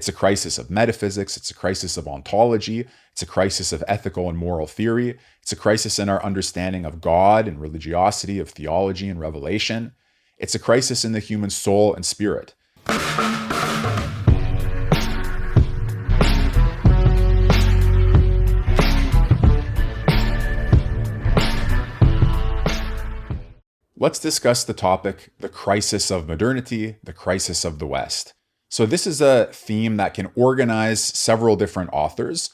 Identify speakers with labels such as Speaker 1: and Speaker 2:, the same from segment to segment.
Speaker 1: It's a crisis of metaphysics. It's a crisis of ontology. It's a crisis of ethical and moral theory. It's a crisis in our understanding of God and religiosity, of theology and revelation. It's a crisis in the human soul and spirit. Let's discuss the topic, the crisis of modernity, the crisis of the West. So this is a theme that can organize several different authors.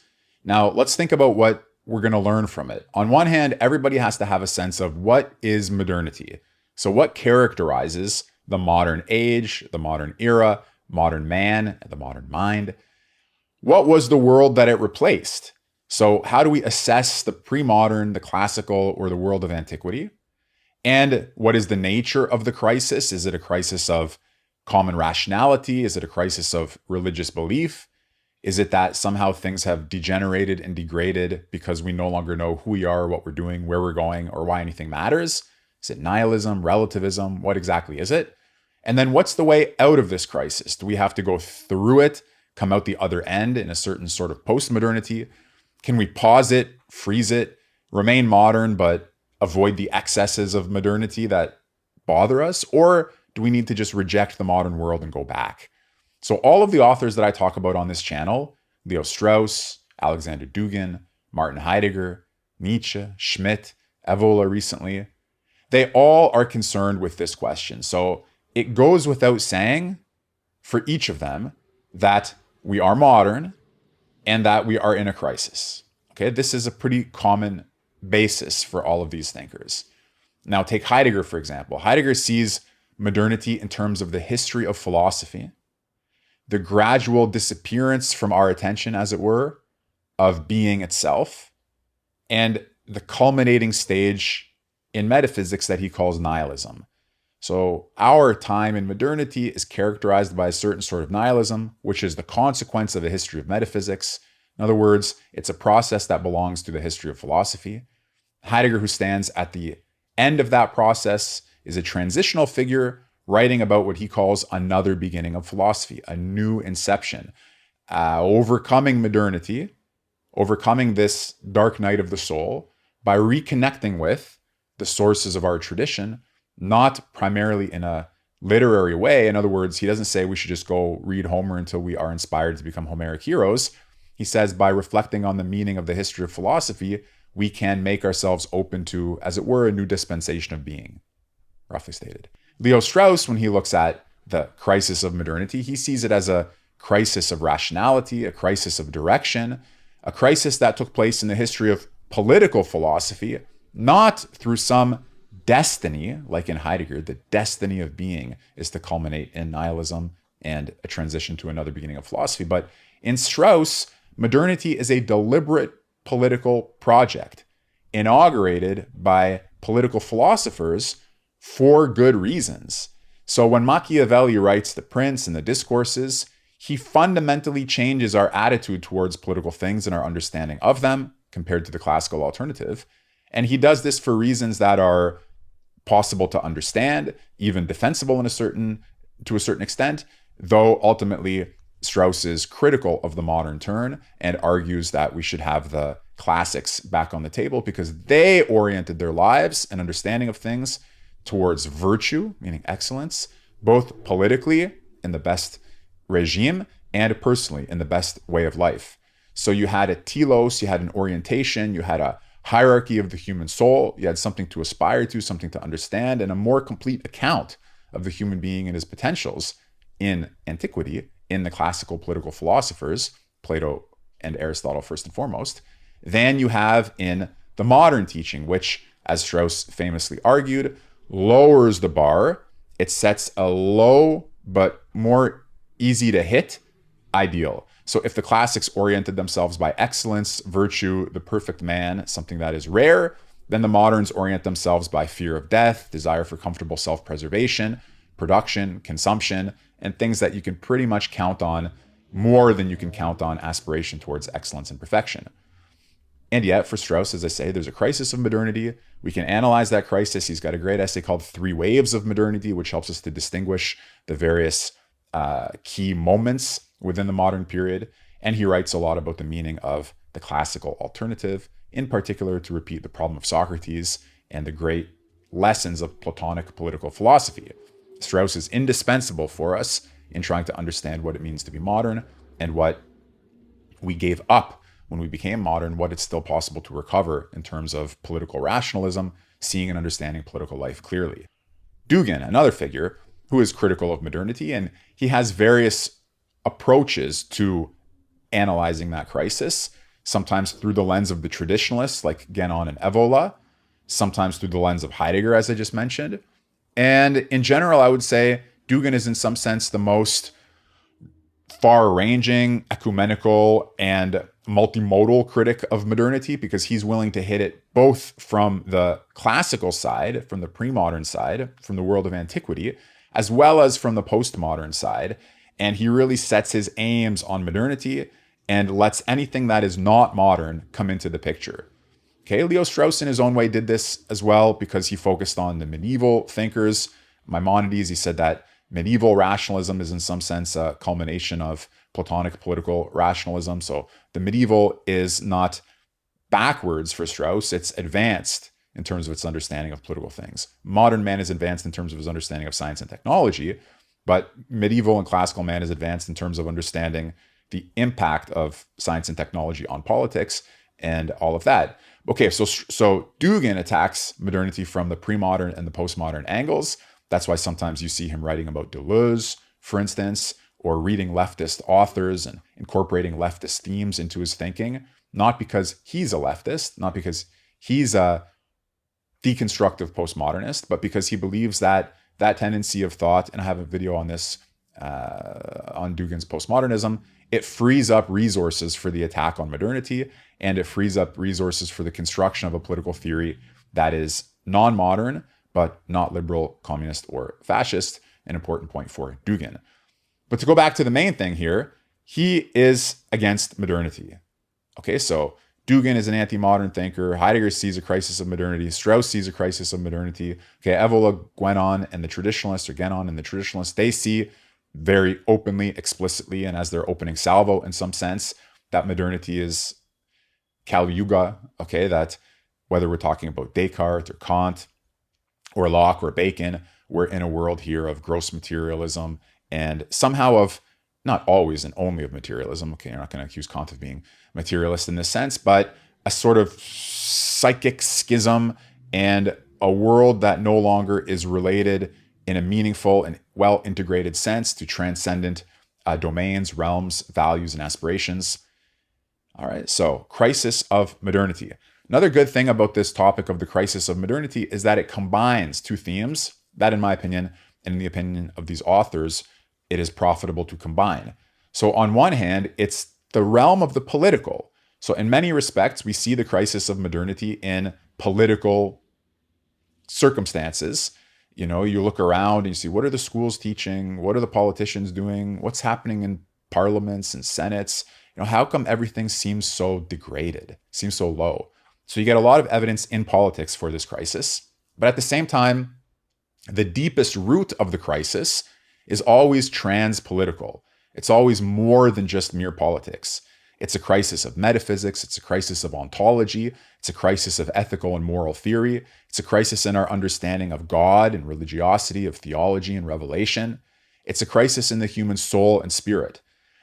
Speaker 1: Now, let's think about what we're going to learn from it. On one hand, everybody has to have a sense of what is modernity. So what characterizes the modern age, the modern era, modern man, and the modern mind? What was the world that it replaced? So how do we assess the pre-modern, the classical, or the world of antiquity? And what is the nature of the crisis? Is it a crisis of common rationality? Is it a crisis of religious belief? Is it that somehow things have degenerated and degraded because we no longer know who we are, what we're doing, where we're going, or why anything matters? Is it nihilism, relativism? What exactly is it? And then what's the way out of this crisis? Do we have to go through it, come out the other end in a certain sort of post-modernity? Can we pause it, freeze it, remain modern, but avoid the excesses of modernity that bother us? Or do we need to just reject the modern world and go back? So all of the authors that I talk about on this channel, Leo Strauss, Alexander Dugin, Martin Heidegger, Nietzsche, Schmidt, Evola recently, they all are concerned with this question. So it goes without saying for each of them that we are modern and that we are in a crisis. Okay, this is a pretty common basis for all of these thinkers. Now take Heidegger, for example. Heidegger sees modernity in terms of the history of philosophy, the gradual disappearance from our attention, as it were, of being itself, and the culminating stage in metaphysics that he calls nihilism. So our time in modernity is characterized by a certain sort of nihilism, which is the consequence of the history of metaphysics. In other words, it's a process that belongs to the history of philosophy. Heidegger, who stands at the end of that process, is a transitional figure writing about what he calls another beginning of philosophy, a new inception, overcoming modernity, overcoming this dark night of the soul by reconnecting with the sources of our tradition, not primarily in a literary way. In other words, he doesn't say we should just go read Homer until we are inspired to become Homeric heroes. He says by reflecting on the meaning of the history of philosophy, we can make ourselves open to, as it were, a new dispensation of being, roughly stated. Leo Strauss, when he looks at the crisis of modernity, he sees it as a crisis of rationality, a crisis of direction, a crisis that took place in the history of political philosophy, not through some destiny, like in Heidegger. The destiny of being is to culminate in nihilism and a transition to another beginning of philosophy. But in Strauss, modernity is a deliberate political project inaugurated by political philosophers for good reasons. So when Machiavelli writes The Prince and the Discourses, he fundamentally changes our attitude towards political things and our understanding of them compared to the classical alternative. And he does this for reasons that are possible to understand, even defensible to a certain extent, though ultimately Strauss is critical of the modern turn and argues that we should have the classics back on the table because they oriented their lives and understanding of things towards virtue, meaning excellence, both politically in the best regime and personally in the best way of life. So you had a telos, you had an orientation, you had a hierarchy of the human soul, you had something to aspire to, something to understand, and a more complete account of the human being and his potentials in antiquity, in the classical political philosophers, Plato and Aristotle first and foremost, than you have in the modern teaching, which, as Strauss famously argued, lowers the bar. It sets a low but more easy to hit ideal. So if the classics oriented themselves by excellence, virtue, the perfect man, something that is rare, then the moderns orient themselves by fear of death, desire for comfortable self-preservation, production, consumption, and things that you can pretty much count on more than you can count on aspiration towards excellence and perfection. And yet, for Strauss, as I say, there's a crisis of modernity. We can analyze that crisis. He's got a great essay called 3 Waves of Modernity, which helps us to distinguish the various key moments within the modern period. And he writes a lot about the meaning of the classical alternative, in particular to repeat the problem of Socrates and the great lessons of Platonic political philosophy. Strauss is indispensable for us in trying to understand what it means to be modern and what we gave up when we became modern, what it's still possible to recover in terms of political rationalism, seeing and understanding political life clearly. Dugin, another figure who is critical of modernity, and he has various approaches to analyzing that crisis, sometimes through the lens of the traditionalists like Guénon and Evola, sometimes through the lens of Heidegger, as I just mentioned. And in general, I would say Dugin is in some sense the most far-ranging, ecumenical, and multimodal critic of modernity, because he's willing to hit it both from the classical side, from the pre-modern side, from the world of antiquity, as well as from the postmodern side. And he really sets his aims on modernity and lets anything that is not modern come into the picture. Okay, Leo Strauss in his own way did this as well because he focused on the medieval thinkers. Maimonides, he said that medieval rationalism is in some sense a culmination of Platonic political rationalism. So the medieval is not backwards for Strauss, it's advanced in terms of its understanding of political things. Modern man is advanced in terms of his understanding of science and technology, but medieval and classical man is advanced in terms of understanding the impact of science and technology on politics and all of that. Okay, so Dugin attacks modernity from the pre-modern and the postmodern angles. That's why sometimes you see him writing about Deleuze, for instance, or reading leftist authors and incorporating leftist themes into his thinking, not because he's a leftist, not because he's a deconstructive postmodernist, but because he believes that that tendency of thought, and I have a video on this, on Dugin's postmodernism, it frees up resources for the attack on modernity, and it frees up resources for the construction of a political theory that is non-modern, but not liberal, communist, or fascist, an important point for Dugin. But to go back to the main thing here, he is against modernity. Okay, so Dugin is an anti-modern thinker. Heidegger sees a crisis of modernity. Strauss sees a crisis of modernity. Okay, Evola, Guénon, and the Traditionalists, or Guénon and the Traditionalists, they see very openly, explicitly, and as their opening salvo in some sense, that modernity is Kali Yuga. Okay, that whether we're talking about Descartes or Kant or Locke or Bacon, we're in a world here of gross materialism and somehow of, not always and only of materialism. Okay, you're not going to accuse Kant of being materialist in this sense, but a sort of psychic schism and a world that no longer is related in a meaningful and well-integrated sense to transcendent domains, realms, values, and aspirations. All right, so crisis of modernity. Another good thing about this topic of the crisis of modernity is that it combines two themes that, in my opinion, and in the opinion of these authors, it is profitable to combine. So on one hand, it's the realm of the political. So in many respects, we see the crisis of modernity in political circumstances. You know, you look around and you see, what are the schools teaching? What are the politicians doing? What's happening in parliaments and senates? You know, how come everything seems so degraded, seems so low? So you get a lot of evidence in politics for this crisis. But at the same time, the deepest root of the crisis is always trans-political. It's always more than just mere politics. It's a crisis of metaphysics. It's a crisis of ontology. It's a crisis of ethical and moral theory. It's a crisis in our understanding of God and religiosity, of theology and revelation. It's a crisis in the human soul and spirit.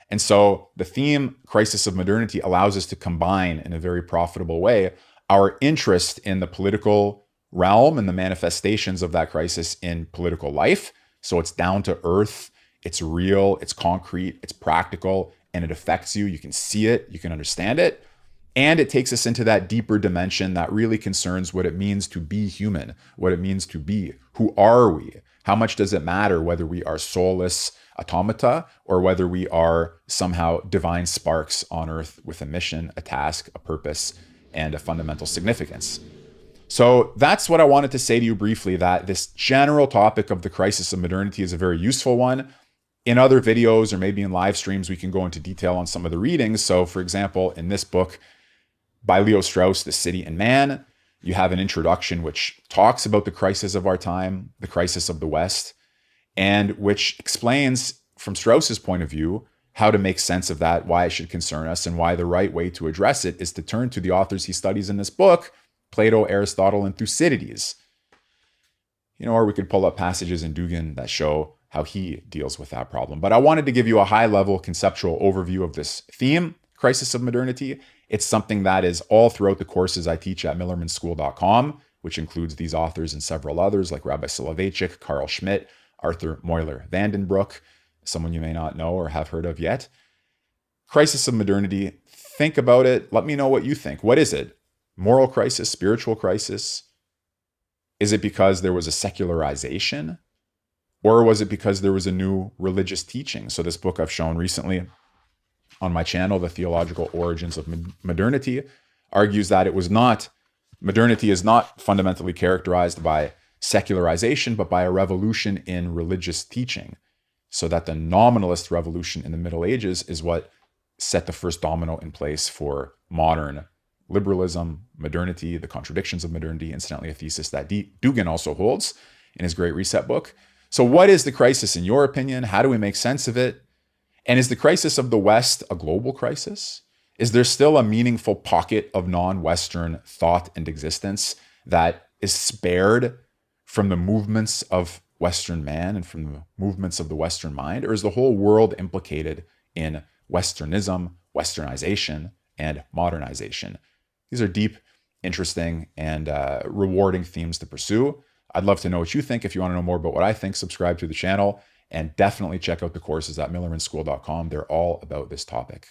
Speaker 1: And so the theme crisis of modernity allows us to combine in a very profitable way our interest in the political realm and the manifestations of that crisis in political life. So it's down to earth, it's real, it's concrete, it's practical, and it affects you. You can see it, you can understand it. And it takes us into that deeper dimension that really concerns what it means to be human, what it means to be. Who are we? How much does it matter whether we are soulless automata or whether we are somehow divine sparks on earth with a mission, a task, a purpose, and a fundamental significance? So that's what I wanted to say to you briefly, that this general topic of the crisis of modernity is a very useful one. In other videos or maybe in live streams, we can go into detail on some of the readings. So for example, in this book by Leo Strauss, The City and Man, you have an introduction which talks about the crisis of our time, the crisis of the West, and which explains from Strauss's point of view, how to make sense of that, why it should concern us, and why the right way to address it is to turn to the authors he studies in this book, Plato, Aristotle, and Thucydides. Or we could pull up passages in Dugin that show how he deals with that problem. But I wanted to give you a high-level conceptual overview of this theme, crisis of modernity. It's something that is all throughout the courses I teach at millermanschool.com, which includes these authors and several others like Rabbi Soloveitchik, Carl Schmitt, Arthur Moyler Vandenbroek, someone you may not know or have heard of yet. Crisis of modernity, think about it. Let me know what you think. What is it? Moral crisis, spiritual crisis? Is it because there was a secularization? Or was it because there was a new religious teaching? So this book I've shown recently on my channel, The Theological Origins of Modernity, argues that it was not, modernity is not fundamentally characterized by secularization, but by a revolution in religious teaching. So that the nominalist revolution in the Middle Ages is what set the first domino in place for modern liberalism, modernity, the contradictions of modernity, incidentally a thesis that Dugin also holds in his Great Reset book. So what is the crisis in your opinion? How do we make sense of it? And is the crisis of the West a global crisis? Is there still a meaningful pocket of non-Western thought and existence that is spared from the movements of Western man and from the movements of the Western mind? Or is the whole world implicated in Westernism, Westernization, and modernization? These are deep, interesting, and rewarding themes to pursue. I'd love to know what you think. If you want to know more about what I think, subscribe to the channel and definitely check out the courses at millermanschool.com. They're all about this topic.